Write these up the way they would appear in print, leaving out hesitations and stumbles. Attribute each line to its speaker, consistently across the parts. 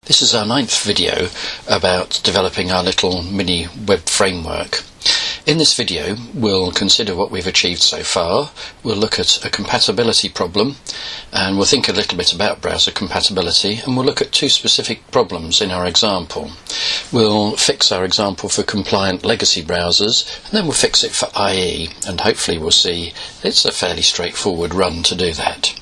Speaker 1: This is our 9th video about developing our little mini web framework. In this video we'll consider what we've achieved so far, we'll look at a compatibility problem, and we'll think a little bit about browser compatibility, and we'll look at two specific problems in our example. We'll fix our example for compliant legacy browsers, and then we'll fix it for IE, and hopefully we'll see it's a fairly straightforward run to do that.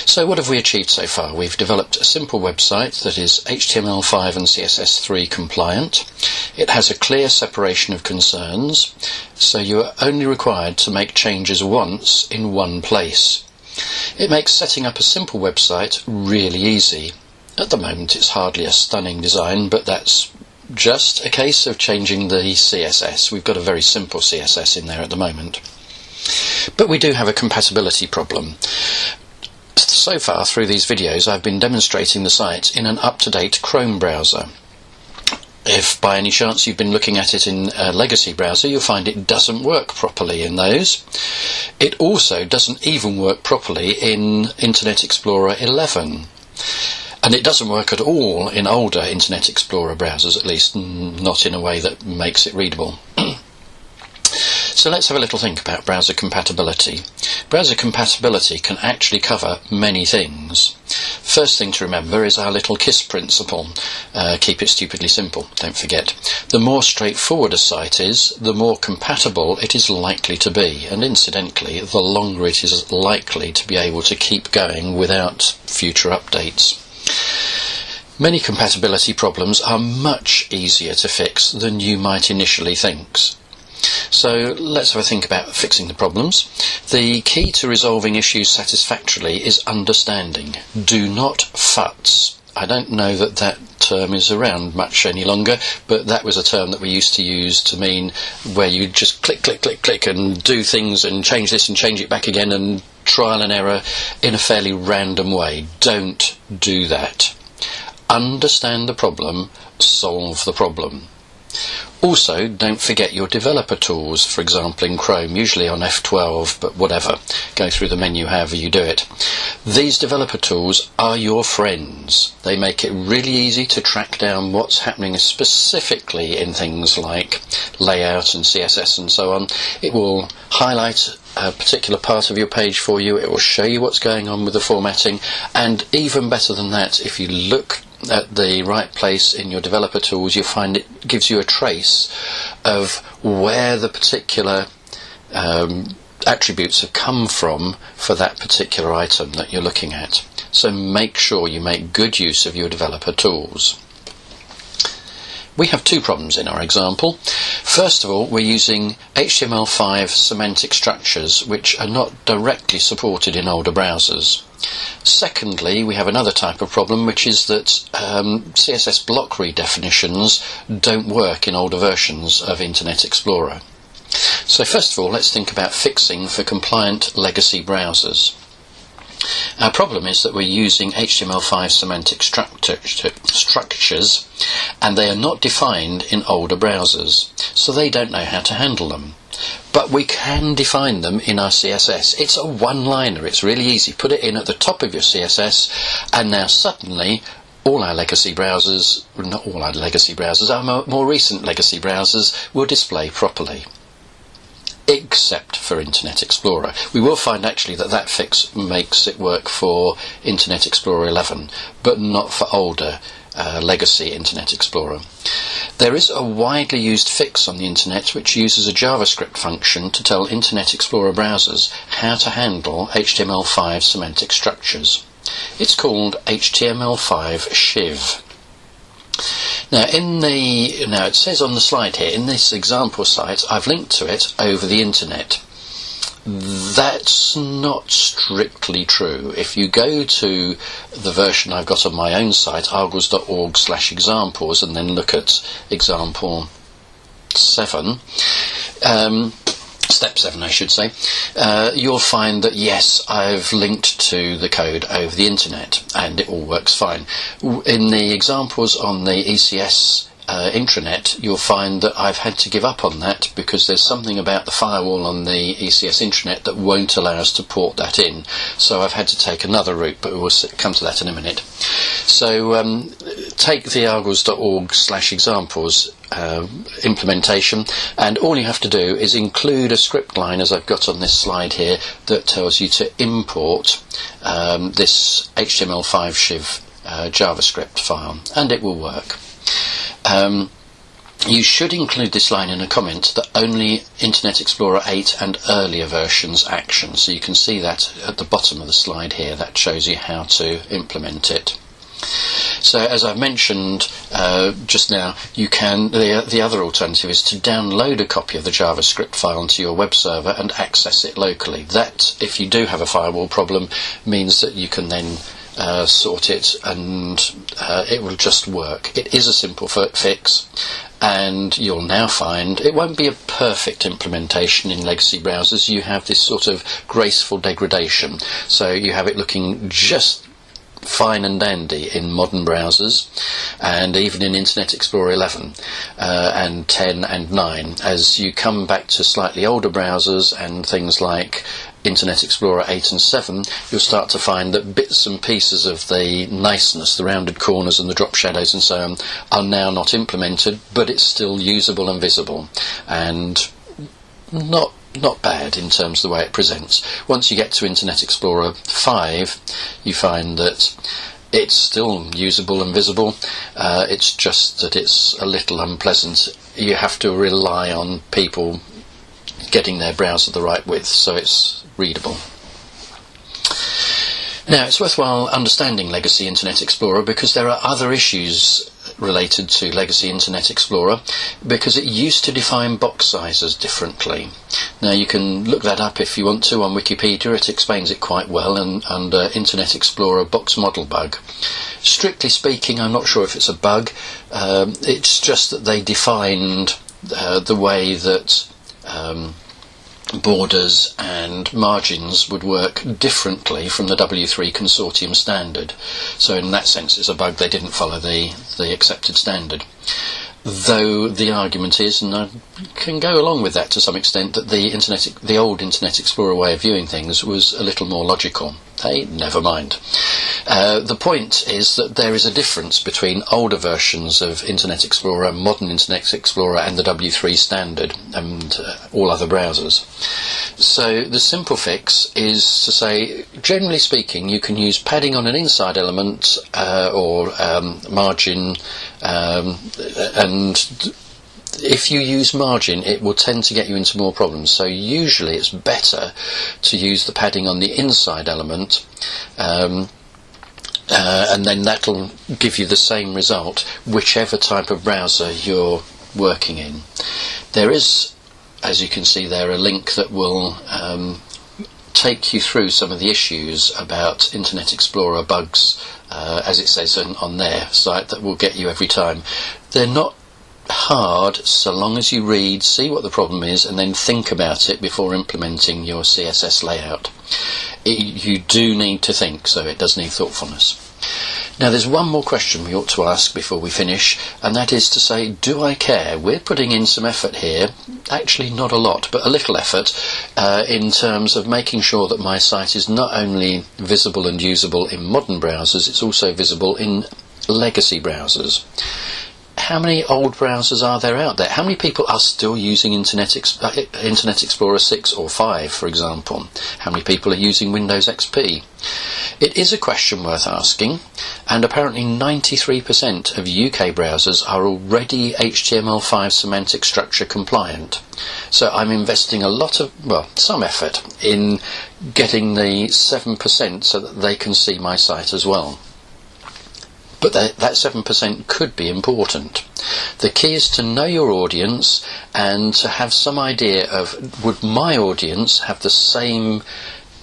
Speaker 1: So what have we achieved so far? We've developed a simple website that is HTML5 and CSS3 compliant. It has a clear separation of concerns, so you are only required to make changes once in one place. It makes setting up a simple website really easy. At the moment it's hardly a stunning design, but that's just a case of changing the CSS. We've got a very simple CSS in there at the moment. But we do have a compatibility problem. So far through these videos I've been demonstrating the site in an up-to-date Chrome browser. If by any chance you've been looking at it in a legacy browser, you'll find it doesn't work properly in those. It also doesn't even work properly in Internet Explorer 11. And it doesn't work at all in older Internet Explorer browsers, at least not in a way that makes it readable. So let's have a little think about browser compatibility. Browser compatibility can actually cover many things. First thing to remember is our little KISS principle. Keep it stupidly simple, don't forget. The more straightforward a site is, the more compatible it is likely to be, and incidentally, the longer it is likely to be able to keep going without future updates. Many compatibility problems are much easier to fix than you might initially think. So let's have a think about fixing the problems. The key to resolving issues satisfactorily is understanding. Do not futz. I don't know that that term is around much any longer, but that was a term that we used to use to mean where you just click, click, click, click and do things and change this and change it back again and trial and error in a fairly random way. Don't do that. Understand the problem, solve the problem. Also, don't forget your developer tools, for example in Chrome, usually on F12, but whatever, go through the menu however you do it. These developer tools are your friends. They make it really easy to track down what's happening specifically in things like layout and CSS and so on. It will highlight a particular part of your page for you, it will show you what's going on with the formatting, and even better than that, if you look at the right place in your developer tools, you'll find it gives you a trace of where the particular attributes have come from for that particular item that you're looking at. So make sure you make good use of your developer tools. We have two problems in our example. First of all, we're using HTML5 semantic structures which are not directly supported in older browsers. Secondly, we have another type of problem, which is that CSS block redefinitions don't work in older versions of Internet Explorer. So first of all, let's think about fixing for compliant legacy browsers. Our problem is that we're using HTML5 semantic structures, and they are not defined in older browsers, so they don't know how to handle them. But we can define them in our CSS. It's a one-liner, it's really easy. Put it in at the top of your CSS, and now suddenly all our legacy browsers, not all our legacy browsers, our more recent legacy browsers will display properly. Except for Internet Explorer. We will find actually that that fix makes it work for Internet Explorer 11, but not for older legacy Internet Explorer. There is a widely used fix on the internet which uses a JavaScript function to tell Internet Explorer browsers how to handle HTML5 semantic structures. It's called HTML5 Shiv. Now it says on the slide here, in this example site, I've linked to it over the internet. That's not strictly true. If you go to the version I've got on my own site, argos.org/examples, and then look at example 7, step 7 I should say, you'll find that yes, I've linked to the code over the internet and it all works fine. In the examples on the ECS intranet, you'll find that I've had to give up on that because there's something about the firewall on the ECS intranet that won't allow us to port that in. So I've had to take another route, but we'll come to that in a minute. So take the argos.org/examples implementation, and all you have to do is include a script line, as I've got on this slide here, that tells you to import this HTML5 Shiv JavaScript file, and it will work. You should include this line in a comment that only Internet Explorer 8 and earlier versions action. So you can see that at the bottom of the slide here. That shows you how to implement it. So as I've mentioned just now, you can. The other alternative is to download a copy of the JavaScript file onto your web server and access it locally. That, if you do have a firewall problem, means that you can then sort it, and it will just work. It is a simple fix, and you'll now find it won't be a perfect implementation in legacy browsers. You have this sort of graceful degradation, so you have it looking just fine and dandy in modern browsers, and even in Internet Explorer 11 and 10 and 9. As you come back to slightly older browsers and things like Internet Explorer 8 and 7, you'll start to find that bits and pieces of the niceness, the rounded corners and the drop shadows and so on, are now not implemented, but it's still usable and visible, and not bad in terms of the way it presents. Once you get to Internet Explorer 5, you find that it's still usable and visible. It's just that it's a little unpleasant. You have to rely on people getting their browser the right width so it's readable. Now, it's worthwhile understanding legacy Internet Explorer because there are other issues related to legacy Internet Explorer, because it used to define box sizes differently. Now, you can look that up if you want to on Wikipedia. It explains it quite well, and under Internet Explorer box model bug. Strictly speaking, I'm not sure if it's a bug. It's just that they defined the way that borders and margins would work differently from the W3 consortium standard. So in that sense it's a bug. They didn't follow the accepted standard. Though the argument is, and I can go along with that to some extent, that the old Internet Explorer way of viewing things was a little more logical. Hey, never mind. The point is that there is a difference between older versions of Internet Explorer, modern Internet Explorer, and the W3 standard and all other browsers. So the simple fix is to say, generally speaking, you can use padding on an inside element or margin, and if you use margin, it will tend to get you into more problems. So usually it's better to use the padding on the inside element, and then that'll give you the same result whichever type of browser you're working in. There is, as you can see there, a link that will take you through some of the issues about Internet Explorer bugs, as it says on their site, that will get you every time. They're not hard so long as you read, see what the problem is, and then think about it before implementing your CSS layout. You do need to think, so it does need thoughtfulness. Now, there's one more question we ought to ask before we finish, and that is to say, do I care? We're putting in some effort here, actually not a lot, but a little effort, in terms of making sure that my site is not only visible and usable in modern browsers, it's also visible in legacy browsers. How many old browsers are there out there? How many people are still using Internet Explorer 6 or 5, for example? How many people are using Windows XP? It is a question worth asking, and apparently 93% of UK browsers are already HTML5 semantic structure compliant. So I'm investing a lot of, some effort in getting the 7% so that they can see my site as well. But that 7% could be important. The key is to know your audience and to have some idea of, would my audience have the same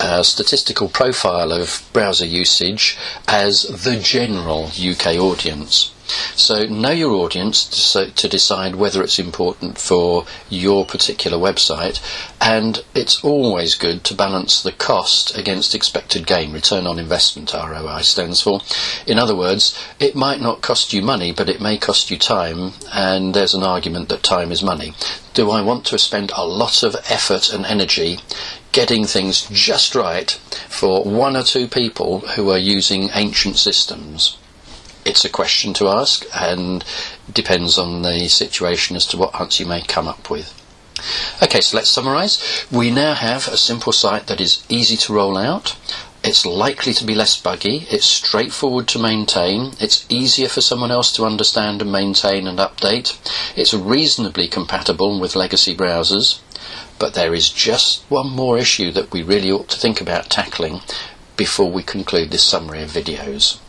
Speaker 1: a statistical profile of browser usage as the general UK audience. So know your audience to decide whether it's important for your particular website, and it's always good to balance the cost against expected gain. Return on investment, ROI stands for. In other words, it might not cost you money, but it may cost you time, and there's an argument that time is money. Do I want to spend a lot of effort and energy getting things just right for one or two people who are using ancient systems? It's a question to ask, and depends on the situation as to what answer you may come up with. Okay, so let's summarise. We now have a simple site that is easy to roll out. It's likely to be less buggy, it's straightforward to maintain, it's easier for someone else to understand and maintain and update, it's reasonably compatible with legacy browsers, but there is just one more issue that we really ought to think about tackling before we conclude this summary of videos.